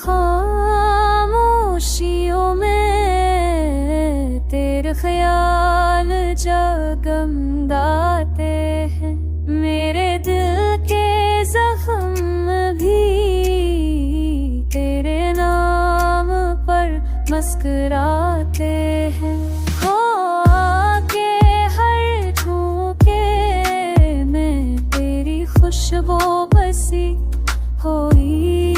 खामोशियों में तेरे ख्याल जगमगाते हैं। मेरे दिल के जख्म भी तेरे नाम पर मुस्कुराते हैं। हो के हर झोंके में तेरी खुशबू बसी हुई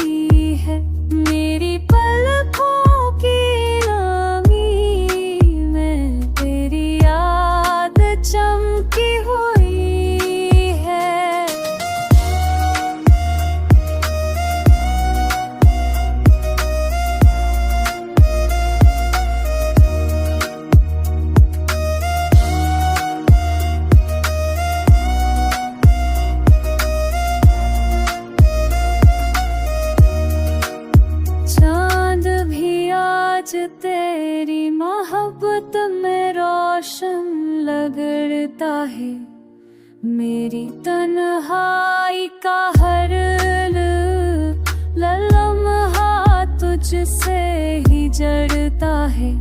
है। मेरी पलकों की नमी में तेरी याद चमकी हुई है। चांद भी आज तेरी मोहब्बत में रोशन लगता है। मेरी तन्हाई का हर लम्हा तुझसे ही जड़ता है।